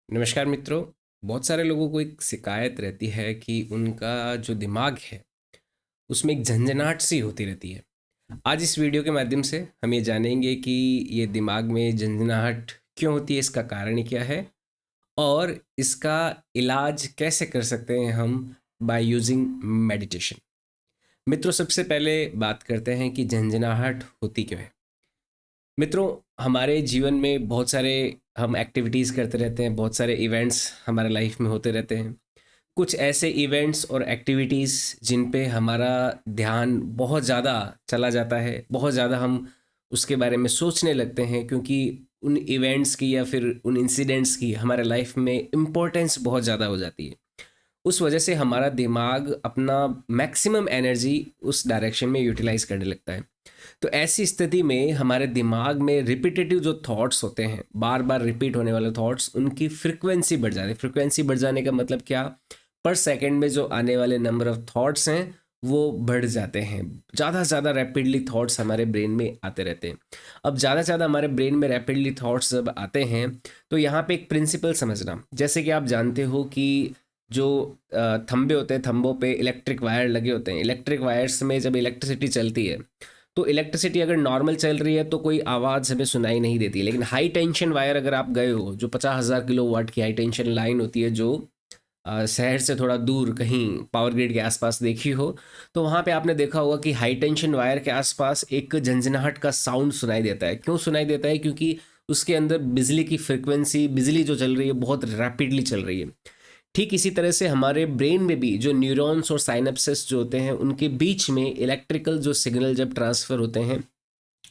नमस्कार मित्रों। बहुत सारे लोगों को एक शिकायत रहती है कि उनका जो दिमाग है उसमें एक झंझनाहट सी होती रहती है। आज इस वीडियो के माध्यम से हम ये जानेंगे कि ये दिमाग में झंझनाहट क्यों होती है, इसका कारण क्या है और इसका इलाज कैसे कर सकते हैं हम बाय यूजिंग मेडिटेशन। मित्रों, सबसे पहले बात करते हैं कि झंझनाहट होती क्यों है। मित्रों, हमारे जीवन में बहुत सारे हम एक्टिविटीज़ करते रहते हैं, बहुत सारे इवेंट्स हमारे लाइफ में होते रहते हैं। कुछ ऐसे इवेंट्स और एक्टिविटीज़ जिन पे हमारा ध्यान बहुत ज़्यादा चला जाता है, बहुत ज़्यादा हम उसके बारे में सोचने लगते हैं, क्योंकि उन इवेंट्स की या फिर उन इंसिडेंट्स की हमारे लाइफ में इम्पोर्टेंस बहुत ज़्यादा हो जाती है। उस वजह से हमारा दिमाग अपना मैक्सिमम एनर्जी उस डायरेक्शन में यूटिलाइज करने लगता है। तो ऐसी स्थिति में हमारे दिमाग में रिपीटेटिव जो थॉट्स होते हैं, बार बार रिपीट होने वाले थॉट्स, उनकी फ्रिक्वेंसी बढ़ जाती है। फ्रिक्वेंसी बढ़ जाने का मतलब क्या? पर सेकंड में जो आने वाले नंबर ऑफ थॉट्स हैं वो बढ़ जाते हैं। ज़्यादा से ज़्यादा रैपिडली थॉट्स हमारे ब्रेन में आते रहते हैं। अब ज़्यादा से ज़्यादा हमारे ब्रेन में रैपिडली थॉट्स जब आते हैं तो यहाँ पे एक प्रिंसिपल समझना। जैसे कि आप जानते हो कि जो थंबे होते हैं, थंबों पे इलेक्ट्रिक वायर लगे होते हैं। इलेक्ट्रिक वायर्स में जब इलेक्ट्रिसिटी चलती है तो इलेक्ट्रिसिटी अगर नॉर्मल चल रही है तो कोई आवाज़ हमें सुनाई नहीं देती, लेकिन हाई टेंशन वायर अगर आप गए हो, जो 50,000 किलो वाट की हाई टेंशन लाइन होती है, जो शहर से थोड़ा दूर कहीं पावर ग्रिड के आसपास देखी हो, तो वहाँ पे आपने देखा होगा कि हाई टेंशन वायर के आसपास एक झंझनाहट का साउंड सुनाई देता है। क्यों सुनाई देता है? क्योंकि उसके अंदर बिजली की फ्रिक्वेंसी, बिजली जो चल रही है, बहुत रैपिडली चल रही है। ठीक इसी तरह से हमारे ब्रेन में भी जो न्यूरॉन्स और साइनेप्सेस जो होते हैं, उनके बीच में इलेक्ट्रिकल जो सिग्नल जब ट्रांसफ़र होते हैं,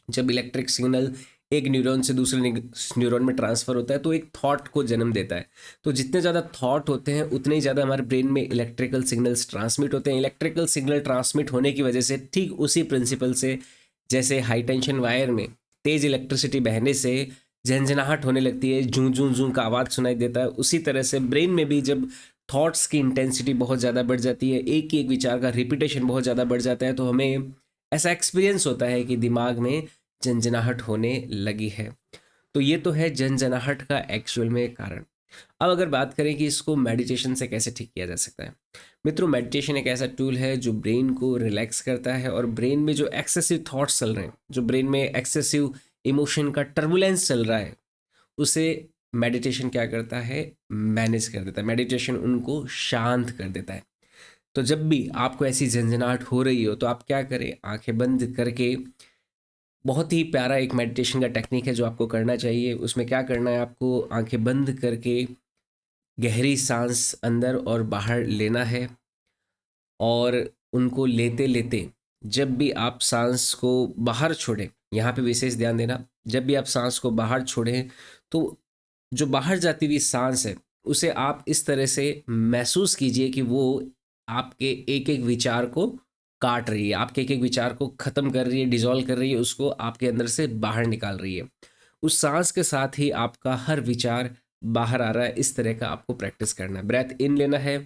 जब इलेक्ट्रिक सिग्नल एक न्यूरॉन से दूसरे न्यूरॉन में ट्रांसफ़र होता है तो एक थॉट को जन्म देता है। तो जितने ज़्यादा थॉट होते हैं उतने ही ज़्यादा हमारे ब्रेन में इलेक्ट्रिकल सिग्नल्स ट्रांसमिट होते हैं। इलेक्ट्रिकल सिग्नल ट्रांसमिट होने की वजह से, ठीक उसी प्रिंसिपल से, जैसे हाई टेंशन वायर में तेज़ इलेक्ट्रिसिटी बहने से झंझनाहट होने लगती है, जूं जूं जूं का आवाज़ सुनाई देता है, उसी तरह से ब्रेन में भी जब थॉट्स की इंटेंसिटी बहुत ज़्यादा बढ़ जाती है, एक ही एक विचार का रिपीटेशन बहुत ज़्यादा बढ़ जाता है, तो हमें ऐसा एक्सपीरियंस होता है कि दिमाग में झंझनाहट होने लगी है। तो ये तो है झंझनाहट का एक्चुअल में कारण। अब अगर बात करें कि इसको मेडिटेशन से कैसे ठीक किया जा सकता है। मित्रों, मेडिटेशन एक ऐसा टूल है जो ब्रेन को रिलैक्स करता है, और ब्रेन में जो एक्सेसिव थॉट्स चल रहे हैं, जो ब्रेन में एक्सेसिव इमोशन का टर्बुलेंस चल रहा है, उसे मेडिटेशन क्या करता है? मैनेज कर देता है। मेडिटेशन उनको शांत कर देता है। तो जब भी आपको ऐसी झंझनाहट हो रही हो तो आप क्या करें? आंखें बंद करके, बहुत ही प्यारा एक मेडिटेशन का टेक्निक है जो आपको करना चाहिए। उसमें क्या करना है? आपको आंखें बंद करके गहरी सांस अंदर और बाहर लेना है, और उनको लेते लेते जब भी आप सांस को बाहर छोड़ें, यहाँ पे विशेष ध्यान देना, जब भी आप सांस को बाहर छोड़ें तो जो बाहर जाती हुई सांस है उसे आप इस तरह से महसूस कीजिए कि वो आपके एक एक विचार को काट रही है, आपके एक एक विचार को ख़त्म कर रही है, डिजॉल्व कर रही है, उसको आपके अंदर से बाहर निकाल रही है। उस सांस के साथ ही आपका हर विचार बाहर आ रहा है। इस तरह का आपको प्रैक्टिस करना है। ब्रेथ इन लेना है,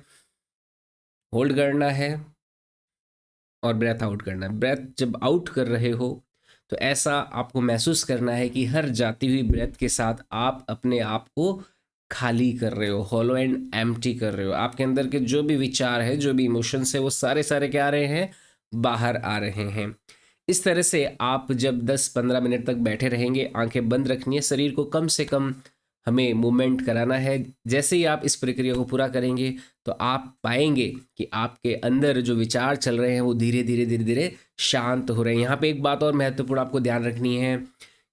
होल्ड करना है, और ब्रेथ आउट करना है। ब्रेथ जब आउट कर रहे हो तो ऐसा आपको महसूस करना है कि हर जाती हुई ब्रेथ के साथ आप अपने आप को खाली कर रहे हो, हॉलो एंड एम्प्टी कर रहे हो। आपके अंदर के जो भी विचार है, जो भी इमोशंस है, वो सारे सारे क्या आ रहे हैं? बाहर आ रहे हैं। इस तरह से आप जब 10-15 मिनट तक बैठे रहेंगे, आंखें बंद रखनी है, शरीर को कम से कम हमें मूवमेंट कराना है। जैसे ही आप इस प्रक्रिया को पूरा करेंगे तो आप पाएंगे कि आपके अंदर जो विचार चल रहे हैं वो धीरे धीरे धीरे धीरे शांत हो रहे हैं। यहाँ पे एक बात और महत्वपूर्ण आपको ध्यान रखनी है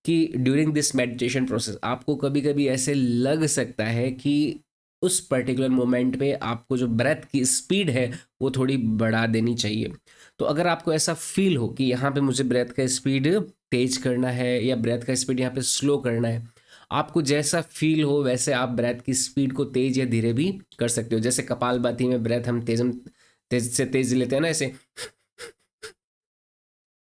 कि ड्यूरिंग दिस मेडिटेशन प्रोसेस आपको कभी कभी ऐसे लग सकता है कि उस पर्टिकुलर मोमेंट पे आपको जो ब्रेथ की स्पीड है वो थोड़ी बढ़ा देनी चाहिए। तो अगर आपको ऐसा फील हो कि यहाँ पे मुझे ब्रेथ का स्पीड तेज करना है या ब्रेथ का स्पीड यहाँ पे स्लो करना है, आपको जैसा फील हो वैसे आप ब्रेथ की स्पीड को तेज या धीरे भी कर सकते हो। जैसे कपालभाति में ब्रेथ हम तेज से तेज लेते हैं ना, ऐसे।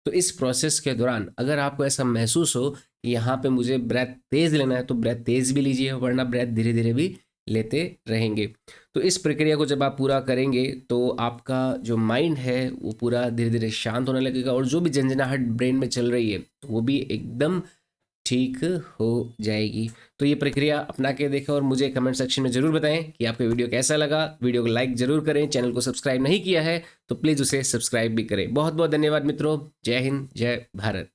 तो इस प्रोसेस के दौरान अगर आपको ऐसा महसूस हो कि यहाँ पे मुझे ब्रेथ तेज लेना है तो ब्रेथ तेज भी लीजिए, वरना ब्रेथ धीरे धीरे भी लेते रहेंगे। तो इस प्रक्रिया को जब आप पूरा करेंगे तो आपका जो माइंड है वो पूरा धीरे धीरे शांत होने लगेगा, और जो भी झंझनाहट ब्रेन में चल रही है वो भी एकदम ठीक हो जाएगी। तो ये प्रक्रिया अपना के देखें और मुझे कमेंट सेक्शन में ज़रूर बताएं कि आपको वीडियो कैसा लगा। वीडियो को लाइक ज़रूर करें, चैनल को सब्सक्राइब नहीं किया है तो प्लीज़ उसे सब्सक्राइब भी करें। बहुत बहुत धन्यवाद मित्रों। जय हिंद, जय भारत।